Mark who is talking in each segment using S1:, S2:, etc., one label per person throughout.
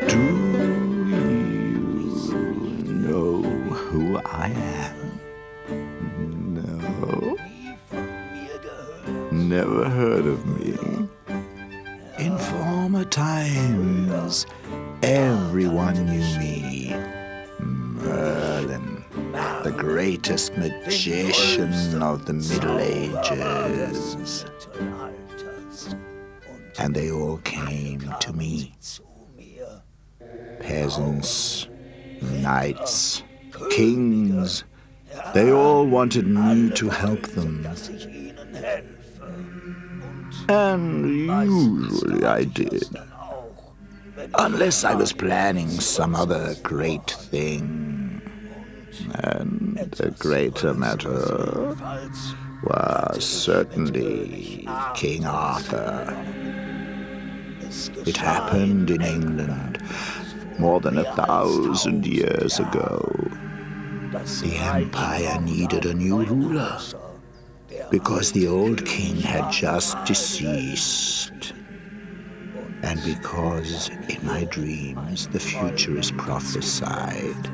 S1: Do you know who I am? No? Never heard of me? In former times, everyone knew me. Merlin, the greatest magician of the Middle Ages. And they all came to me. Peasants, knights, kings, they all wanted me to help them. And usually I did. Unless I was planning some other great thing. And the greater matter was certainly King Arthur. It happened in England more than 1,000 years ago. The empire needed a new ruler because the old king had just deceased. And because in my dreams the future is prophesied,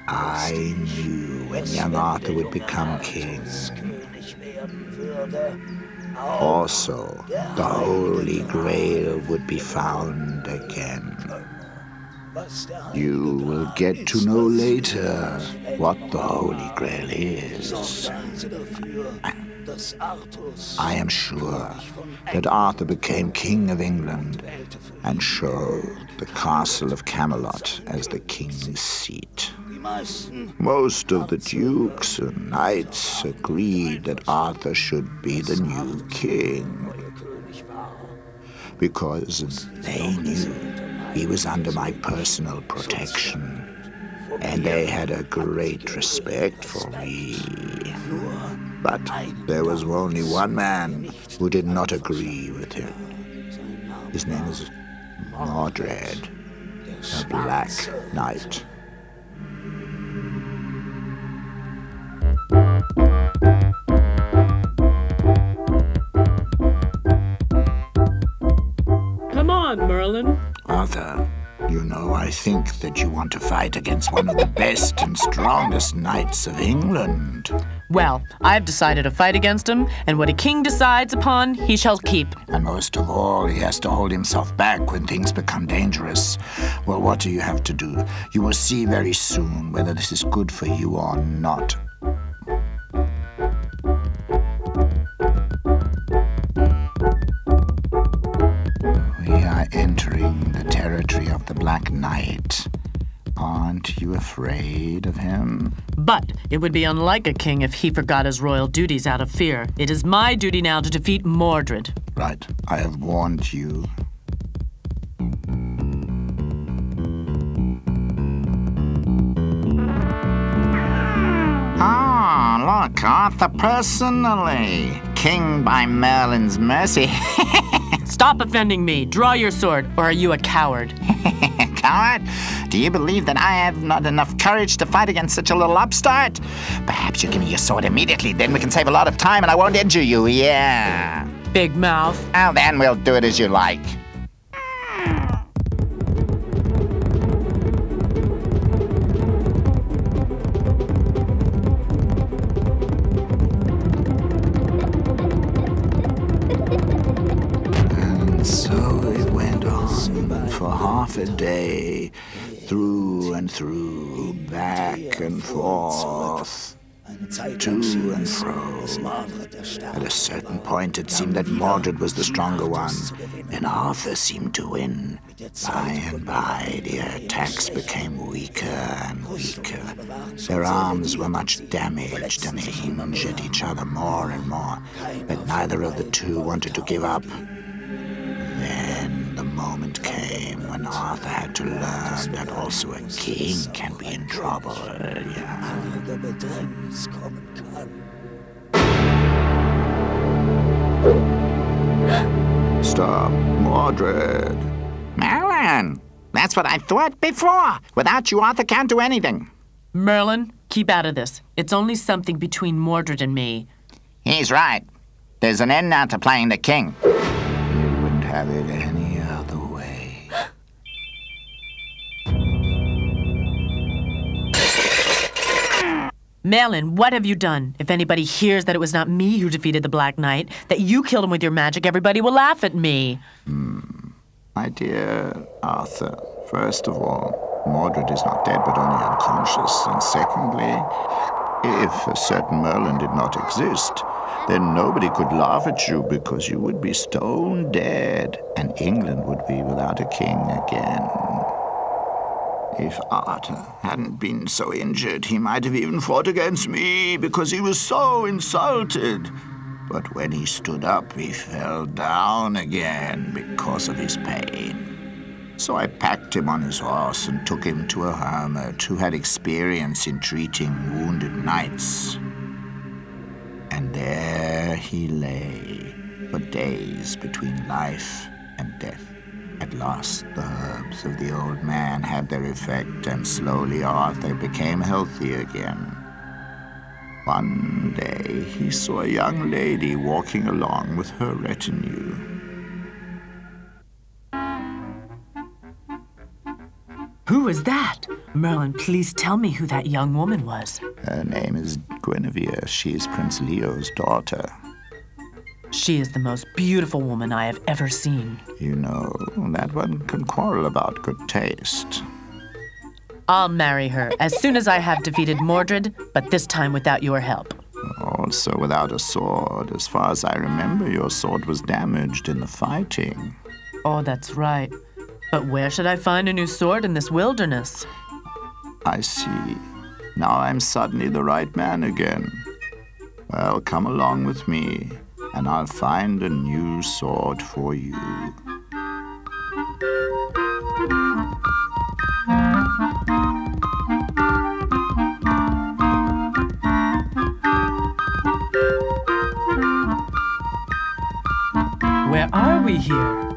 S1: I knew when young Arthur would become king. Also, the Holy Grail would be found again. You will get to know later what the Holy Grail is. I am sure that Arthur became King of England and chose the castle of Camelot as the king's seat. Most of the dukes and knights agreed that Arthur should be the new king, because they knew he was under my personal protection, and they had a great respect for me. But there was only one man who did not agree with him. His name is Mordred, a Black Knight.
S2: Come on, Merlin.
S1: Arthur, you know, I think that you want to fight against one of the best and strongest knights of England.
S2: Well, I've decided to fight against him, and what a king decides upon, he shall keep.
S1: And most of all, he has to hold himself back when things become dangerous. Well, what do you have to do? You will see very soon whether this is good for you or not. We are entering the territory of the Black Knight. Aren't you afraid of him?
S2: But it would be unlike a king if he forgot his royal duties out of fear. It is my duty now to defeat Mordred.
S1: Right. I have warned you. Ah, look, Arthur personally. King by Merlin's mercy.
S2: Stop offending me. Draw your sword, or are you a coward?
S1: Coward? Do you believe that I have not enough courage to fight against such a little upstart? Perhaps you give me your sword immediately, then we can save a lot of time and I won't injure you, yeah.
S2: Big mouth.
S1: Well, then we'll do it as you like. And so it went on for half a day, through and through, back and forth, to and fro. At a certain point, it seemed that Mordred was the stronger one, and Arthur seemed to win. By and by, their attacks became weaker and weaker. Their arms were much damaged, and they injured each other more and more, but neither of the two wanted to give up. Then the moment came when Arthur had to learn that also a king can be in trouble. Yeah. Stop, Mordred. Merlin, that's what I thought before. Without you, Arthur can't do anything.
S2: Merlin, keep out of this. It's only something between Mordred and me.
S1: He's right. There's an end now to playing the king. You wouldn't have it any other way.
S2: Merlin, what have you done? If anybody hears that it was not me who defeated the Black Knight, that you killed him with your magic, everybody will laugh at me.
S1: My dear Arthur, first of all, Mordred is not dead but only unconscious. And secondly, if a certain Merlin did not exist, then nobody could laugh at you because you would be stone dead and England would be without a king again. If Arthur hadn't been so injured, he might have even fought against me because he was so insulted. But when he stood up, he fell down again because of his pain. So I packed him on his horse and took him to a hermit who had experience in treating wounded knights. And there he lay for days between life and death. At last, the herbs of the old man had their effect, and slowly Arthur became healthy again. One day, he saw a young lady walking along with her retinue.
S2: Who is that? Merlin, please tell me who that young woman was.
S1: Her name is Guinevere. She is Prince Leo's daughter.
S2: She is the most beautiful woman I have ever seen.
S1: You know, that one can quarrel about good taste.
S2: I'll marry her as soon as I have defeated Mordred, but this time without your help.
S1: Also without a sword. As far as I remember, your sword was damaged in the fighting.
S2: Oh, that's right. But where should I find a new sword in this wilderness?
S1: I see. Now I'm suddenly the right man again. Well, come along with me, and I'll find a new sword for you.
S2: Where are we here?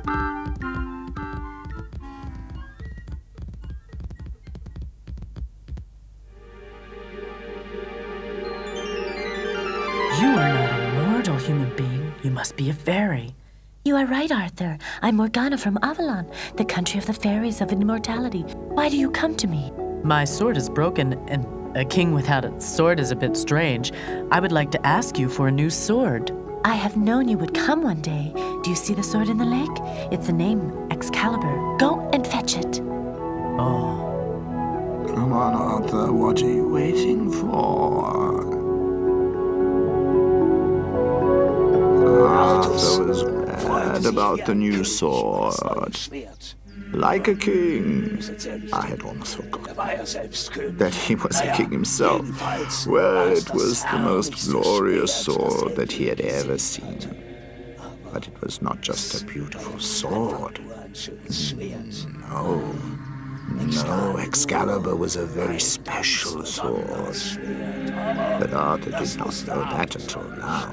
S2: You are not a mortal human being. You must be a fairy.
S3: You are right, Arthur. I'm Morgana from Avalon, the country of the fairies of immortality. Why do you come to me?
S2: My sword is broken, and a king without a sword is a bit strange. I would like to ask you for a new sword.
S3: I have known you would come one day. Do you see the sword in the lake? It's the name Excalibur. Go and fetch it.
S2: Oh.
S1: Come on, Arthur. What are you waiting for? Arthur was glad about the new sword. Like a king. I had almost forgotten that he was a king himself. Well, it was the most glorious sword that he had ever seen. But it was not just a beautiful sword. No, Excalibur was a very special sword. But Arthur did not know that until now.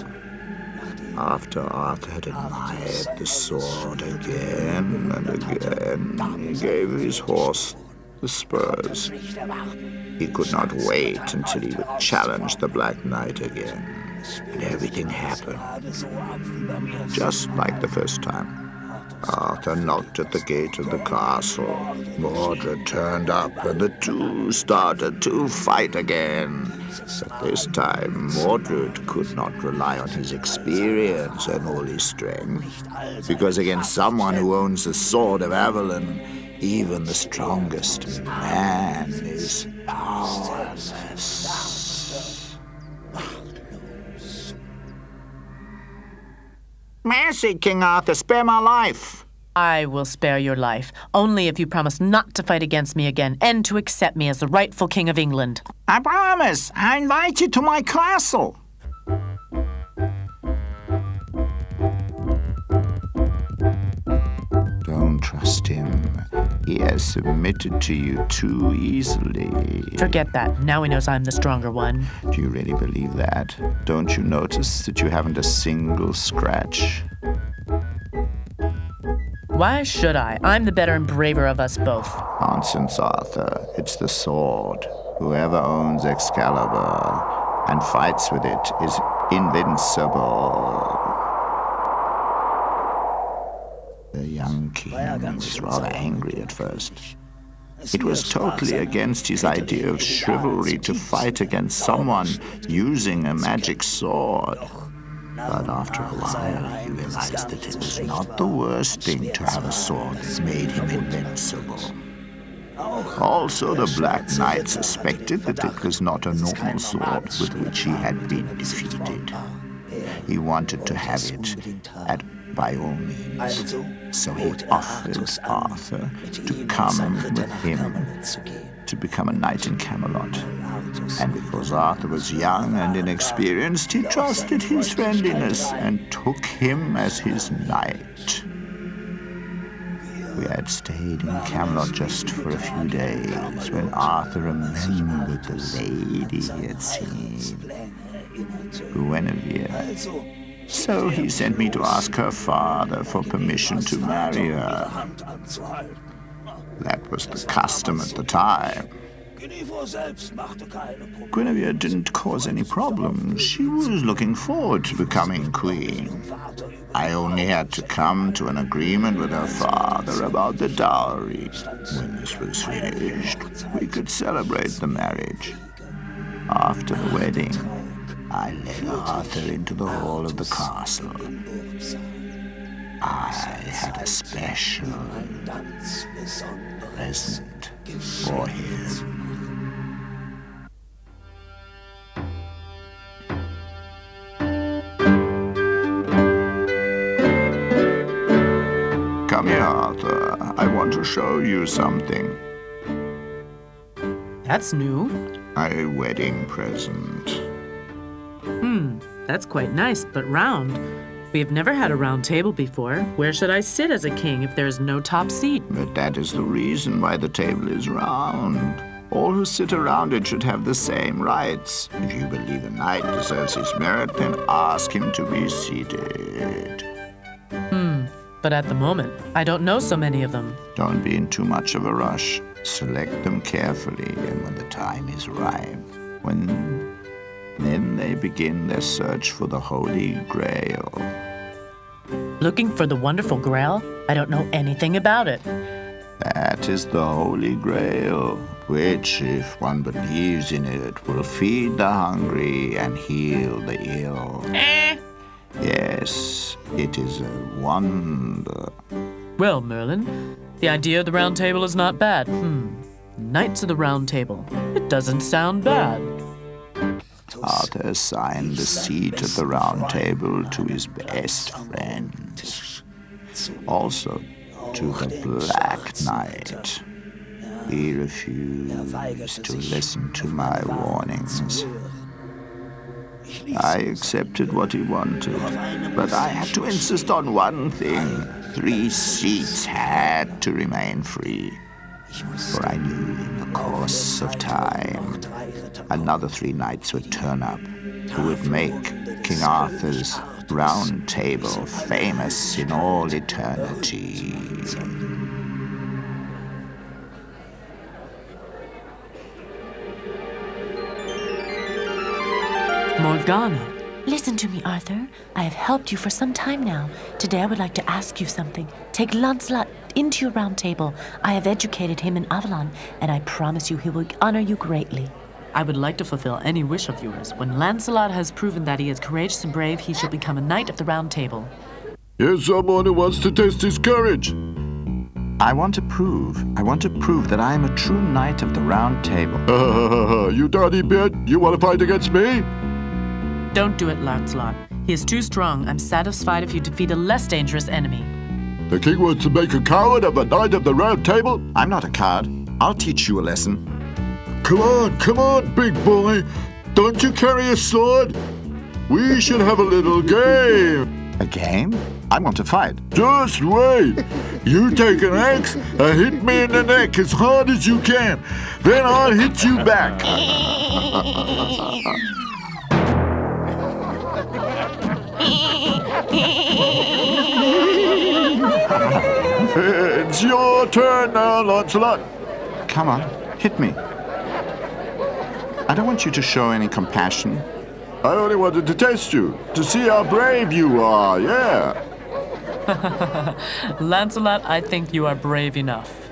S1: After Arthur had admired the sword again and again, he gave his horse the spurs. He could not wait until he would challenge the Black Knight again. And everything happened, just like the first time. Arthur knocked at the gate of the castle. Mordred turned up, and the two started to fight again. But this time, Mordred could not rely on his experience and all his strength, because against someone who owns the sword of Avalon, even the strongest man is powerless. Mercy, King Arthur, spare my life.
S2: I will spare your life, only if you promise not to fight against me again and to accept me as the rightful king of England.
S1: I promise. I invite you to my castle. Don't trust him. He has submitted to you too easily.
S2: Forget that. Now he knows I'm the stronger one.
S1: Do you really believe that? Don't you notice that you haven't a single scratch?
S2: Why should I? I'm the better and braver of us both.
S1: Nonsense, Arthur. It's the sword. Whoever owns Excalibur and fights with it is invincible. The young king was rather angry at first. It was totally against his idea of chivalry to fight against someone using a magic sword. But after a while, he realized that it was not the worst thing to have a sword that made him invincible. Also, the Black Knight suspected that it was not a normal sword with which he had been defeated. He wanted to have it by all means, so he offered Arthur to come with him to become a knight in Camelot. And because Arthur was young and inexperienced, he trusted his friendliness and took him as his knight. We had stayed in Camelot just for a few days when Arthur remembered the lady he had seen, Guinevere. So he sent me to ask her father for permission to marry her. That was the custom at the time. Guinevere didn't cause any problems. She was looking forward to becoming queen. I only had to come to an agreement with her father about the dowry. When this was finished, we could celebrate the marriage. After the wedding, I led Arthur into the hall of the castle. I had a special present for him. Come here, Arthur. I want to show you something.
S2: That's new.
S1: A wedding present.
S2: That's quite nice, but round. We have never had a round table before. Where should I sit as a king if there is no top seat?
S1: But that is the reason why the table is round. All who sit around it should have the same rights. If you believe a knight deserves his merit, then ask him to be seated.
S2: But at the moment, I don't know so many of them.
S1: Don't be in too much of a rush. Select them carefully, and when the time is ripe, then they begin their search for the Holy Grail.
S2: Looking for the wonderful Grail? I don't know anything about it.
S1: That is the Holy Grail, which, if one believes in it, will feed the hungry and heal the ill. Yes, it is a wonder.
S2: Well, Merlin, the idea of the round table is not bad. Knights of the Round Table. It doesn't sound bad.
S1: Arthur assigned the seat at the round table to his best friends. Also to the Black Knight. He refused to listen to my warnings. I accepted what he wanted, but I had to insist on one thing. 3 seats had to remain free. For I knew in the course of time, another 3 knights would turn up who would make King Arthur's Round Table famous in all eternity.
S2: Morgana.
S3: Listen to me, Arthur. I have helped you for some time now. Today I would like to ask you something. Take Lancelot into your round table. I have educated him in Avalon, and I promise you he will honor you greatly.
S2: I would like to fulfill any wish of yours. When Lancelot has proven that he is courageous and brave, he shall become a knight of the Round Table.
S4: Here's someone who wants to test his courage.
S1: I want to prove that I am a true knight of the Round Table.
S4: You dirty bit, you want to fight against me?
S2: Don't do it, Lancelot. He is too strong. I'm satisfied if you defeat a less dangerous enemy.
S4: The king wants to make a coward of a knight of the Round Table?
S1: I'm not a coward. I'll teach you a lesson.
S4: Come on, big boy. Don't you carry a sword? We should have a little game.
S1: A game? I want to fight.
S4: Just wait. You take an axe and hit me in the neck as hard as you can. Then I'll hit you back. It's your turn now, Lancelot.
S1: Come on, hit me. I don't want you to show any compassion.
S4: I only wanted to test you, to see how brave you are, yeah.
S2: Lancelot, I think you are brave enough.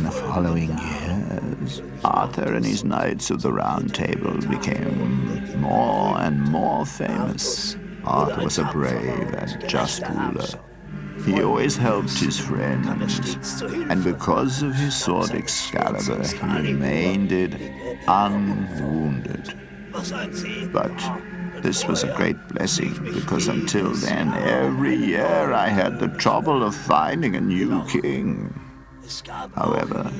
S1: the following years, Arthur and his Knights of the Round Table became more and more famous. Arthur was a brave and just ruler. He always helped his friends, and because of his sword Excalibur, he remained unwounded. But this was a great blessing, because until then, every year I had the trouble of finding a new king. However,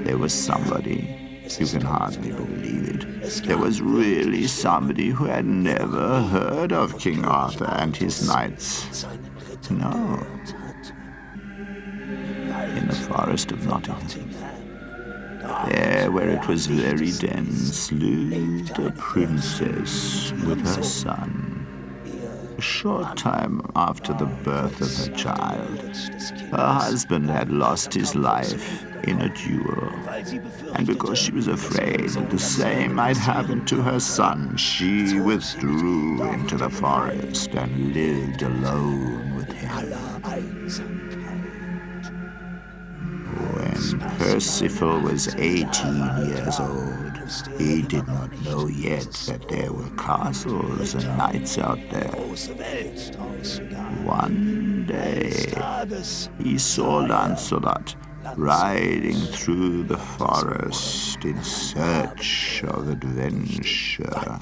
S1: there was somebody, you can hardly believe it, there was really somebody who had never heard of King Arthur and his knights. No. In the forest of Nottingham, there where it was very dense, lived a princess with her son. A short time after the birth of her child, her husband had lost his life in a duel. And because she was afraid that the same might happen to her son, she withdrew into the forest and lived alone with him. When Percival was 18 years old, he did not know yet that there were castles and knights out there. One day, he saw Lancelot riding through the forest in search of adventure.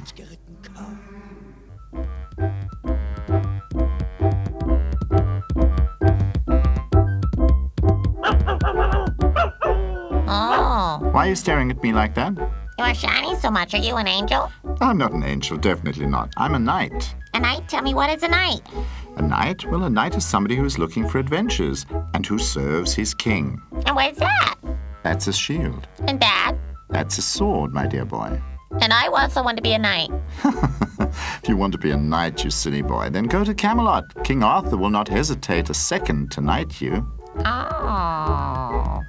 S1: Why are you staring at me like that?
S5: You are shining so much. Are you an angel?
S1: I'm not an angel, definitely not. I'm a knight.
S5: A knight? Tell me, what is a knight?
S1: A knight? Well, a knight is somebody who is looking for adventures and who serves his king.
S5: And what is that?
S1: That's a shield.
S5: And that?
S1: That's a sword, my dear boy.
S5: And I also want to be a knight.
S1: If you want to be a knight, you silly boy, then go to Camelot. King Arthur will not hesitate a second to knight you.
S5: Oh.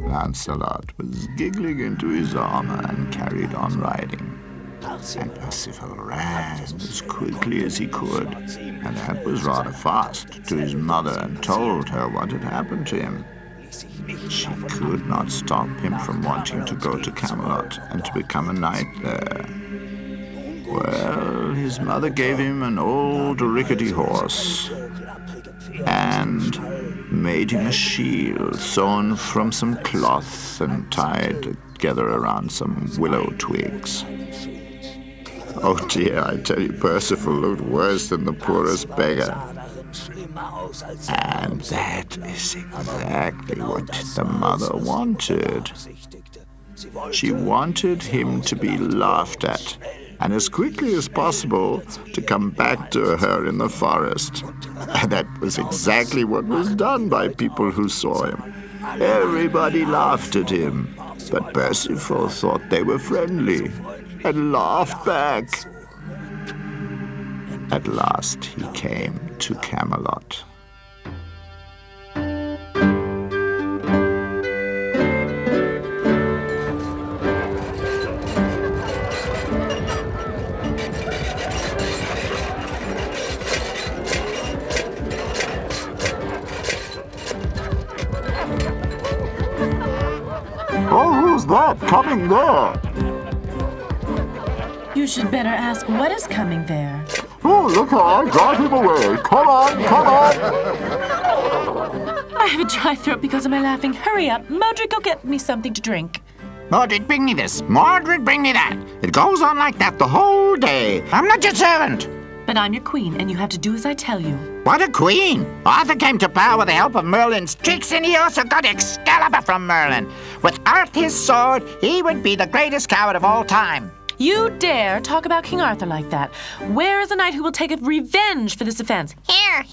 S1: Lancelot was giggling into his armor and carried on riding. And Percival ran as quickly as he could, and that was rather fast, to his mother and told her what had happened to him. She could not stop him from wanting to go to Camelot and to become a knight there. Well, his mother gave him an old rickety horse and made him a shield sewn from some cloth and tied together around some willow twigs. Oh dear, I tell you, Percival looked worse than the poorest beggar. And that is exactly what the mother wanted. She wanted him to be laughed at, and as quickly as possible to come back to her in the forest. And that was exactly what was done by people who saw him. Everybody laughed at him, but Percival thought they were friendly and laughed back. At last he came to Camelot. Oh, who's that coming there?
S3: You should better ask what is coming there.
S4: Oh, look how I got him away. Come on, come on.
S3: I have a dry throat because of my laughing. Hurry up. Mordred, go get me something to drink.
S6: Mordred, bring me this. Mordred, bring me that. It goes on like that the whole day. I'm not your servant.
S3: But I'm your queen, and you have to do as I tell you.
S6: What a queen! Arthur came to power with the help of Merlin's tricks, and he also got Excalibur from Merlin. Without his sword, he would be the greatest coward of all time.
S3: You dare talk about King Arthur like that? Where is a knight who will take revenge for this offense?
S5: Here,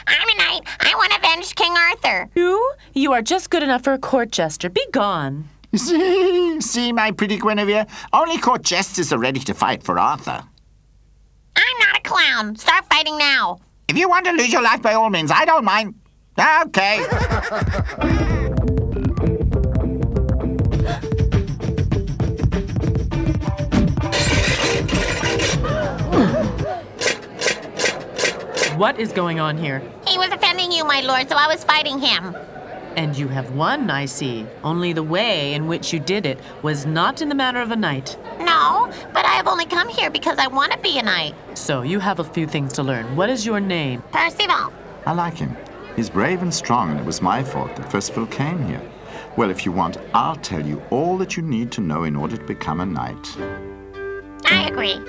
S5: I'm a knight. I want to avenge King Arthur.
S3: You are just good enough for a court jester. Be gone.
S6: See, my pretty Guinevere? Only court jesters are ready to fight for Arthur.
S5: I'm not a clown. Start fighting now.
S6: If you want to lose your life, by all means, I don't mind. Okay.
S2: What is going on here?
S5: He was offending you, my lord, so I was fighting him.
S2: And you have won, I see. Only the way in which you did it was not in the manner of a knight.
S5: No, but I have only come here because I want to be a knight.
S2: So you have a few things to learn. What is your name?
S5: Percival.
S7: I like him. He's brave and strong, and it was my fault that Percival came here. Well, if you want, I'll tell you all that you need to know in order to become a knight.
S5: I agree.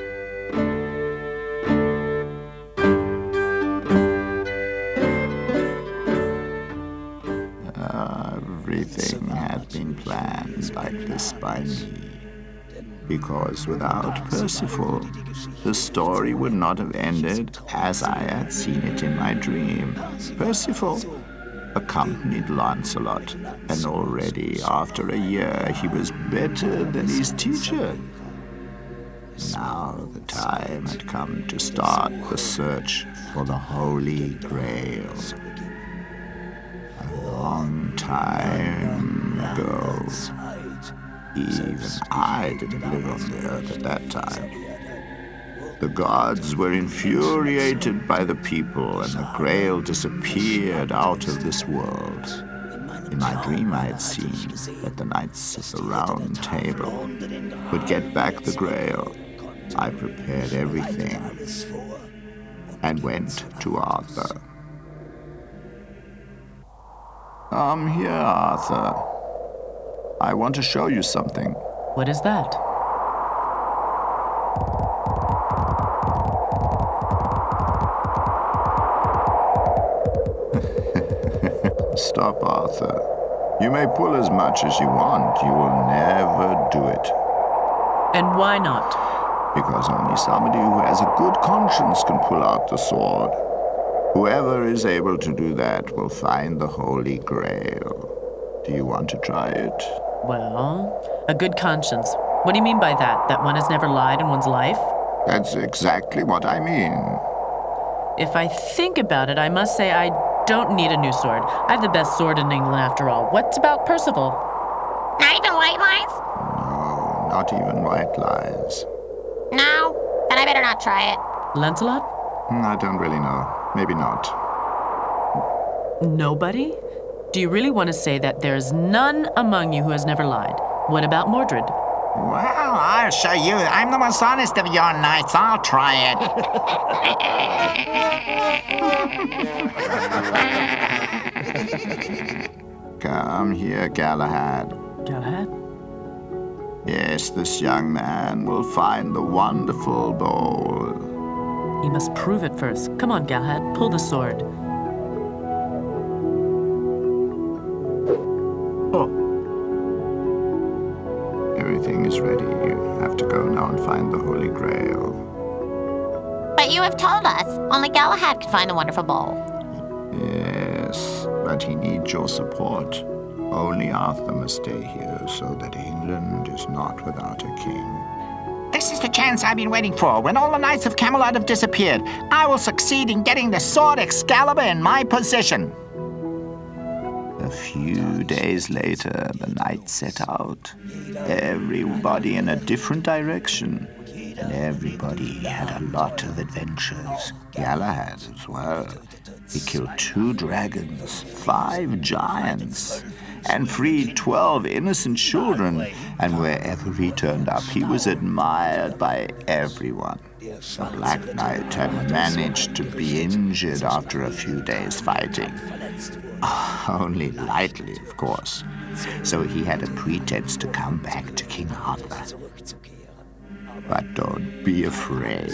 S1: Everything had been planned like this by me. Because without Percival, the story would not have ended as I had seen it in my dream. Percival accompanied Lancelot, and already after a year he was better than his teacher. Now the time had come to start the search for the Holy Grail. A long time ago. Even I didn't live on the earth at that time. The gods were infuriated by the people, and the Grail disappeared out of this world. In my dream, I had seen that the knights of the Round Table would get back the Grail. I prepared everything and went to Arthur. Come here, Arthur. I want to show you something.
S2: What is that?
S1: Stop, Arthur. You may pull as much as you want. You will never do it.
S2: And why not?
S1: Because only somebody who has a good conscience can pull out the sword. Whoever is able to do that will find the Holy Grail. Do you want to try it?
S2: Well, a good conscience. What do you mean by that? That one has never lied in one's life?
S1: That's exactly what I mean.
S2: If I think about it, I must say I don't need a new sword. I have the best sword in England after all. What about Percival?
S5: Not even white lies?
S1: No, not even white lies.
S5: No? Then I better not try it.
S2: Lancelot?
S1: I don't really know. Maybe not.
S2: Nobody? Do you really want to say that there's none among you who has never lied? What about Mordred?
S6: Well, I'll show you. I'm the most honest of your knights. I'll try it.
S1: Come here, Galahad.
S2: Galahad?
S1: Yes, this young man will find the wonderful bowl.
S2: He must prove it first. Come on, Galahad, pull the sword.
S1: Everything is ready. You have to go now and find the Holy Grail.
S5: But you have told us only Galahad can find the wonderful bowl.
S1: Yes, but he needs your support. Only Arthur must stay here so that England is not without a king.
S6: This is the chance I've been waiting for. When all the knights of Camelot have disappeared, I will succeed in getting the sword Excalibur in my possession.
S1: A few days later, the knights set out, everybody in a different direction, and everybody had a lot of adventures. Galahad as well. He killed 2 dragons, 5 giants, and freed 12 innocent children, and wherever he turned up, he was admired by everyone. The Black Knight had managed to be injured after a few days fighting. Only lightly, of course. So he had a pretense to come back to King Arthur. But don't be afraid.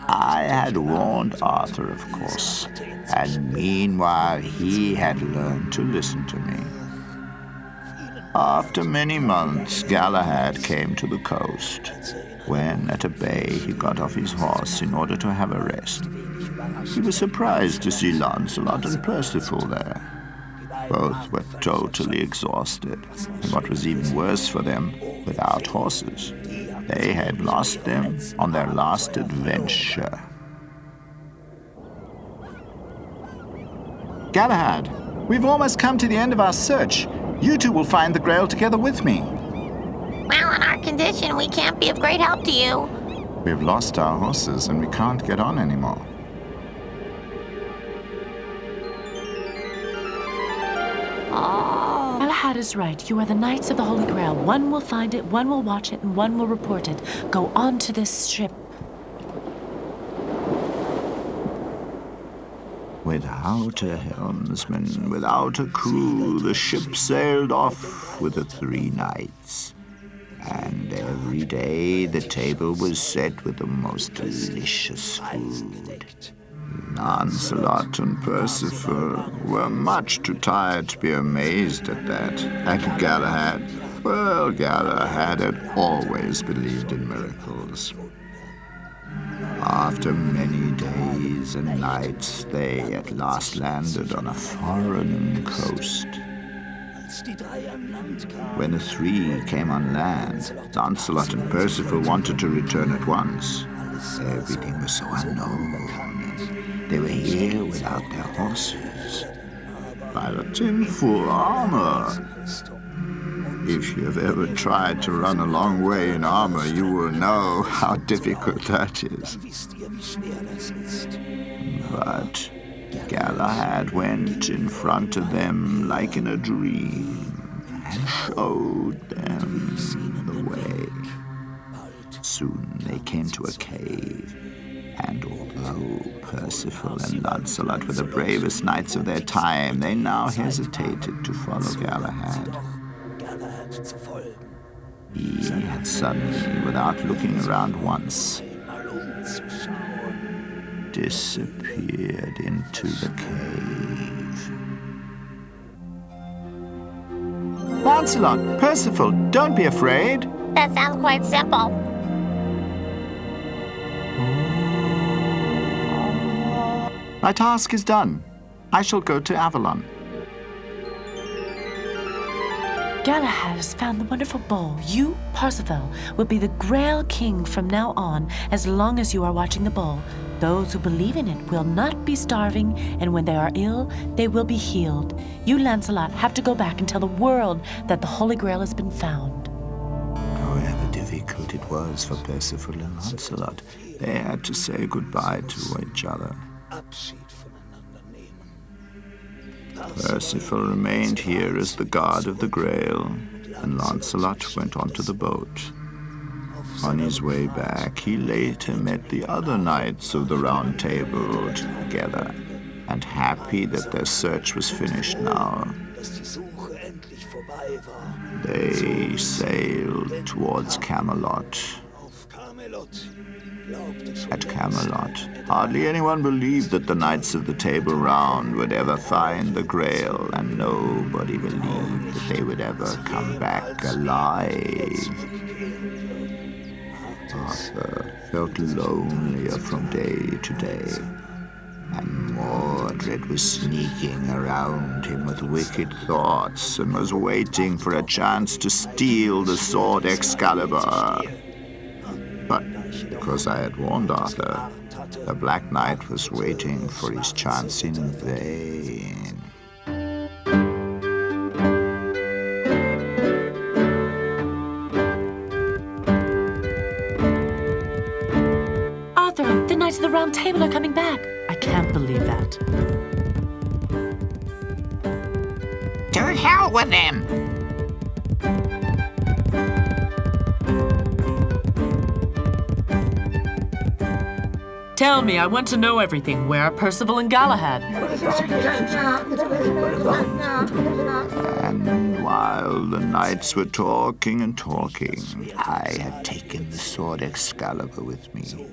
S1: I had warned Arthur, of course, and meanwhile he had learned to listen to me. After many months, Galahad came to the coast. When at a bay, he got off his horse in order to have a rest. He was surprised to see Lancelot and Percival there. Both were totally exhausted, and what was even worse for them, without horses. They had lost them on their last adventure.
S7: Galahad, we've almost come to the end of our search. You two will find the Grail together with me.
S5: Well, on our condition, we can't be of great help to you.
S7: We've lost our horses and we can't get on anymore.
S3: Galahad is right. You are the Knights of the Holy Grail. One will find it, one will watch it, and one will report it. Go on to this ship.
S1: Without a helmsman, without a crew, the ship sailed off with the 3 knights. And every day the table was set with the most delicious food. Lancelot and Percival were much too tired to be amazed at that. And Galahad, well, Galahad had always believed in miracles. After many days and nights, they at last landed on a foreign coast. When the 3 came on land, Lancelot and Percival wanted to return at once. Everything was so unknown. They were here without their horses, but in full armor. If you have ever tried to run a long way in armor, you will know how difficult that is. But Galahad went in front of them like in a dream and showed them the way. Soon they came to a cave, and although Percival and Lancelot were the bravest knights of their time, they now hesitated to follow Galahad. He had suddenly, without looking around once, disappeared into the cave. Lancelot, Percival, don't be afraid.
S5: That sounds quite simple.
S1: My task is done. I shall go to Avalon.
S3: Galahad has found the wonderful bowl. You, Percival, will be the Grail King from now on, as long as you are watching the bowl. Those who believe in it will not be starving, and when they are ill, they will be healed. You, Lancelot, have to go back and tell the world that the Holy Grail has been found.
S1: However difficult it was for Percival and Lancelot, they had to say goodbye to each other. Percival remained here as the guard of the Grail, and Lancelot went onto the boat. On his way back, he later met the other knights of the Round Table together, and happy that their search was finished now, they sailed towards Camelot. At Camelot, hardly anyone believed that the Knights of the Table Round would ever find the Grail, and nobody believed that they would ever come back alive. Arthur felt lonelier from day to day, and Mordred was sneaking around him with wicked thoughts and was waiting for a chance to steal the sword Excalibur. But because I had warned Arthur, the Black Knight was waiting for his chance in vain.
S3: Arthur, the Knights of the Round Table are coming back. I can't believe that.
S6: To hell with them!
S2: Tell me, I want to know everything. Where are Percival and Galahad?
S1: And while the knights were talking and talking, I had taken the sword Excalibur with me.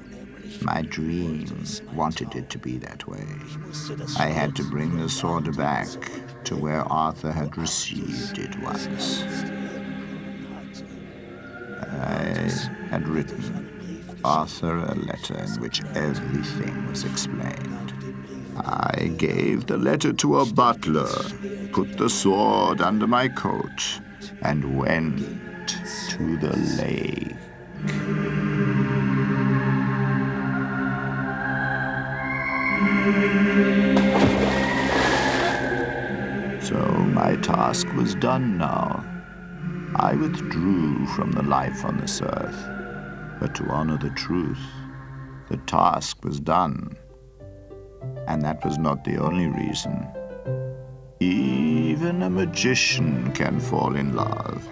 S1: My dream wanted it to be that way. I had to bring the sword back to where Arthur had received it once. I had written Arthur a letter in which everything was explained. I gave the letter to a butler, put the sword under my coat, and went to the lake. So my task was done now. I withdrew from the life on this earth. But to honor the truth, the task was done. And that was not the only reason. Even
S7: even a magician can fall in love.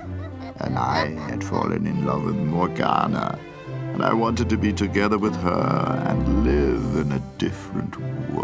S7: And I had fallen in love with Morgana, and I wanted to be together with her and live in a different world.